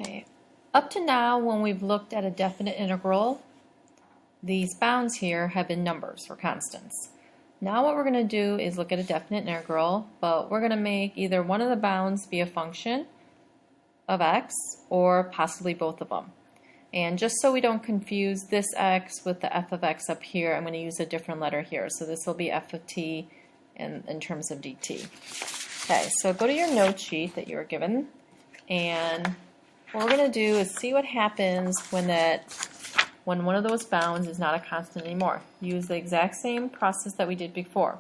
Okay, up to now when we've looked at a definite integral, these bounds here have been numbers or constants. Now what we're going to do is look at a definite integral, but we're going to make either one of the bounds be a function of x or possibly both of them. And just so we don't confuse this x with the f of x up here, I'm going to use a different letter here. So this will be f of t in terms of dt. Okay, so go to your note sheet that you were given, and what we're going to do is see what happens when one of those bounds is not a constant anymore. Use the exact same process that we did before.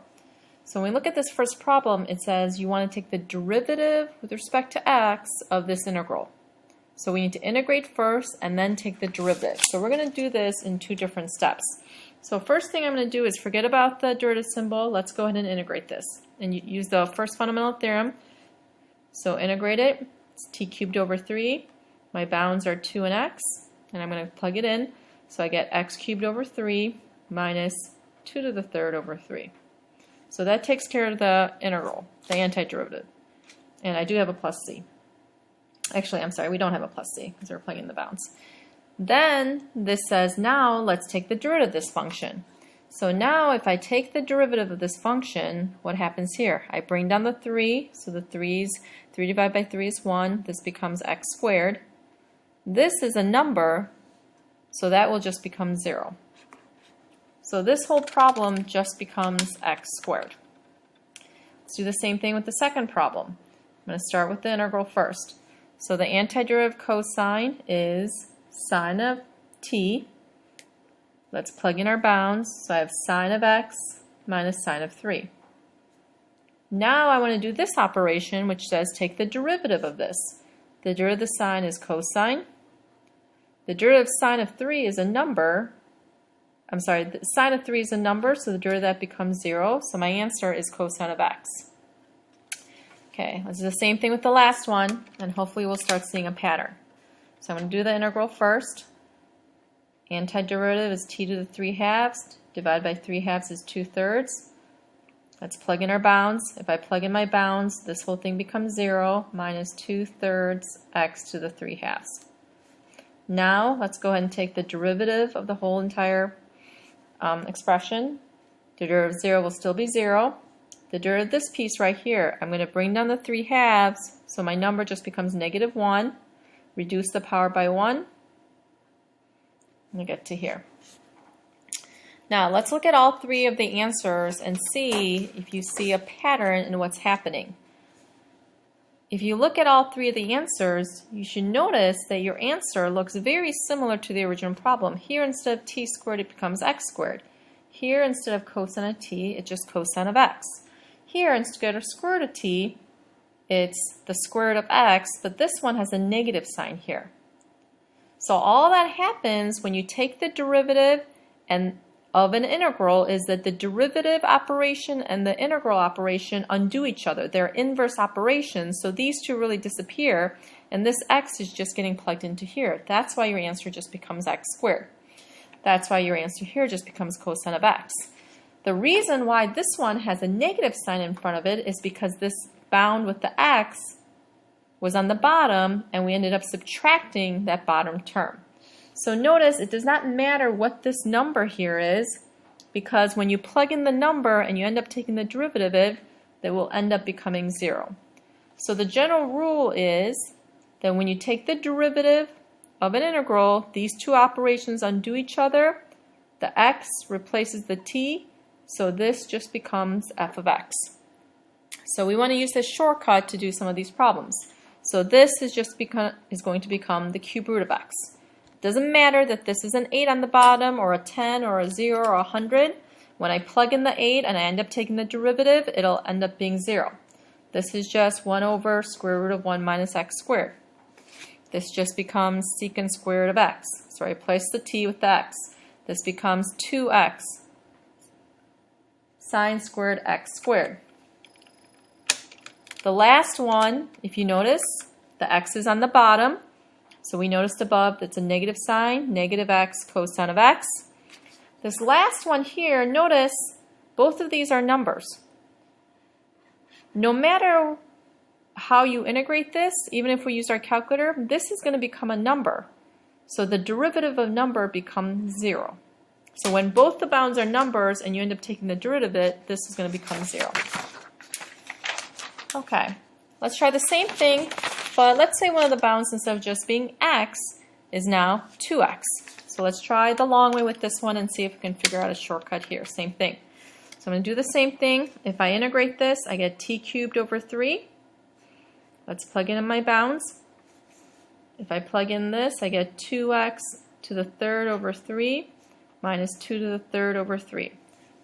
So when we look at this first problem, it says you want to take the derivative with respect to x of this integral. So we need to integrate first and then take the derivative. So we're going to do this in two different steps. So first thing I'm going to do is forget about the derivative symbol. Let's go ahead and integrate this. And use the first fundamental theorem. So integrate it. It's t cubed over 3. My bounds are 2 and x. And I'm going to plug it in. So I get x cubed over 3 minus 2 to the third over 3. So that takes care of the integral, the antiderivative. And I do have a plus c. Actually, I'm sorry, we don't have a plus c because we're plugging the bounds. Then this says now let's take the derivative of this function. So now if I take the derivative of this function, what happens here? I bring down the 3, so the 3 divided by 3 is 1. This becomes x squared. This is a number, so that will just become 0. So this whole problem just becomes x squared. Let's do the same thing with the second problem. I'm going to start with the integral first. So the antiderivative cosine is sine of t. Let's plug in our bounds. So I have sine of x minus sine of 3. Now I want to do this operation, which says take the derivative of this. The derivative of sine is cosine. The derivative of sine of 3 is a number. I'm sorry, the sine of 3 is a number, so the derivative of that becomes 0. So my answer is cosine of x. Okay, let's do the same thing with the last one, and hopefully we'll start seeing a pattern. So I'm going to do the integral first. Antiderivative is t to the 3 halves. Divided by 3 halves is 2/3. Let's plug in our bounds. If I plug in my bounds, this whole thing becomes 0 minus 2/3 x to the 3 halves. Now let's go ahead and take the derivative of the whole entire expression. The derivative of 0 will still be 0. The derivative of this piece right here, I'm going to bring down the 3 halves, so my number just becomes negative 1. Reduce the power by 1. And I get to here. Now let's look at all three of the answers and see if you see a pattern in what's happening. If you look at all three of the answers, you should notice that your answer looks very similar to the original problem. Here, instead of t squared, it becomes x squared. Here, instead of cosine of t, it's just cosine of x. Here, instead of square root of t, it's the square root of x, but this one has a negative sign here. So all that happens when you take the derivative of an integral is that the derivative operation and the integral operation undo each other. They're inverse operations, so these two really disappear, and this x is just getting plugged into here. That's why your answer just becomes x squared. That's why your answer here just becomes cosine of x. The reason why this one has a negative sign in front of it is because this bound with the x was on the bottom, and we ended up subtracting that bottom term. So notice it does not matter what this number here is, because when you plug in the number and you end up taking the derivative, that will end up becoming 0. So the general rule is that when you take the derivative of an integral, these two operations undo each other. The x replaces the t, so this just becomes f of x. So we want to use this shortcut to do some of these problems. So this is going to become the cube root of x. Doesn't matter that this is an 8 on the bottom, or a 10, or a 0, or a 100. When I plug in the 8 and I end up taking the derivative, it'll end up being 0. This is just 1 over square root of 1 minus x squared. This just becomes secant square root of x. So I replace the t with the x. This becomes 2x sine squared x squared. The last one, if you notice, the x is on the bottom. So we noticed above that's a negative sign, negative x cosine of x. This last one here, notice both of these are numbers. No matter how you integrate this, even if we use our calculator, this is going to become a number. So the derivative of number becomes 0. So when both the bounds are numbers and you end up taking the derivative of it, this is going to become 0. Okay, let's try the same thing, but let's say one of the bounds, instead of just being x, is now 2x. So let's try the long way with this one and see if we can figure out a shortcut here. Same thing. So I'm going to do the same thing. If I integrate this, I get t cubed over 3. Let's plug in my bounds. If I plug in this, I get 2x to the third over 3 minus 2 to the third over 3.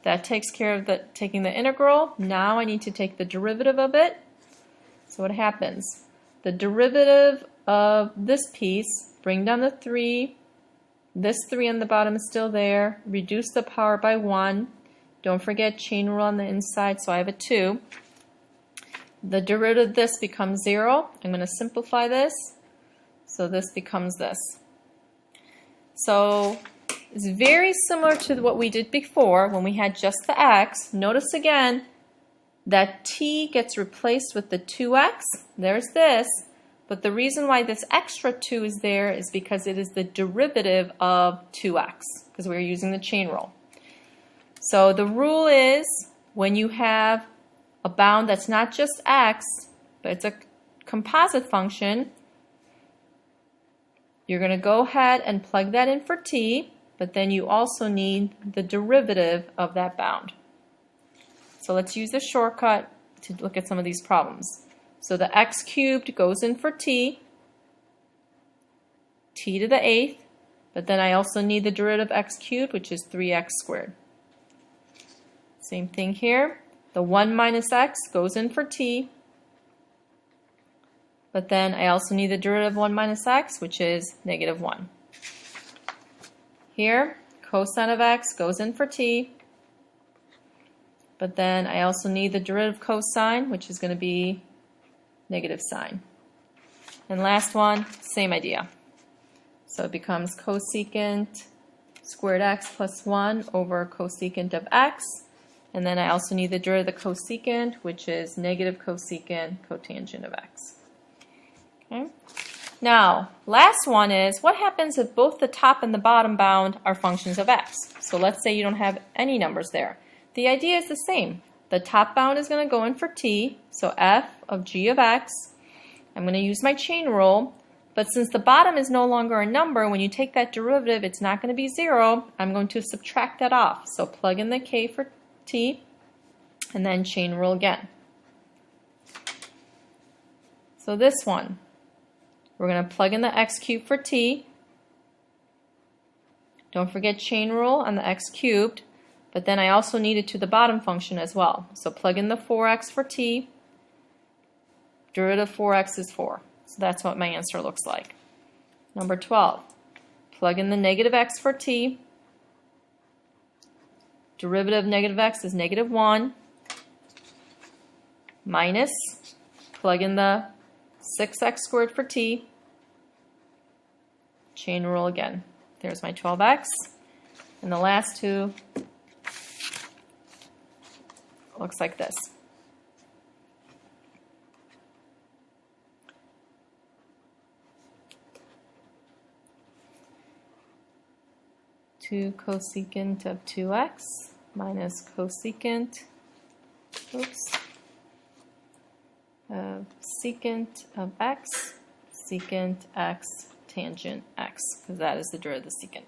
That takes care of taking the integral. Now I need to take the derivative of it. So what happens? The derivative of this piece, bring down the 3. This 3 on the bottom is still there. Reduce the power by 1. Don't forget chain rule on the inside, so I have a 2. The derivative of this becomes 0. I'm going to simplify this. So this becomes this. So it's very similar to what we did before when we had just the x. Notice again that t gets replaced with the 2x. There's this. But the reason why this extra 2 is there is because it is the derivative of 2x, because we're using the chain rule. So the rule is when you have a bound that's not just x, but it's a composite function, you're going to go ahead and plug that in for t, but then you also need the derivative of that bound. So let's use a shortcut to look at some of these problems. So the x cubed goes in for t to the 8th, but then I also need the derivative of x cubed, which is 3x squared. Same thing here. The 1 minus x goes in for t, but then I also need the derivative of 1 minus x, which is negative 1. Here, cosine of x goes in for t, but then I also need the derivative of cosine, which is going to be negative sine. And last one, same idea. So it becomes cosecant squared x plus 1 over cosecant of x. And then I also need the derivative of the cosecant, which is negative cosecant cotangent of x. Okay. Now, last one is, what happens if both the top and the bottom bound are functions of x? So let's say you don't have any numbers there. The idea is the same. The top bound is going to go in for t, so f of g of x. I'm going to use my chain rule, but since the bottom is no longer a number, when you take that derivative, it's not going to be 0. I'm going to subtract that off. So plug in the k for t, and then chain rule again. So this one, we're going to plug in the x cubed for t. Don't forget chain rule on the x cubed, but then I also need it to the bottom function as well. So plug in the 4x for t. Derivative of 4x is 4. So that's what my answer looks like. Number 12, plug in the negative x for t. Derivative of negative x is negative 1 minus, plug in the 6x squared for t. Chain rule again. There's my 12x. And the last two looks like this. Two cosecant of 2x minus cosecant, of secant of x, secant x, tangent x, because that is the derivative of the secant.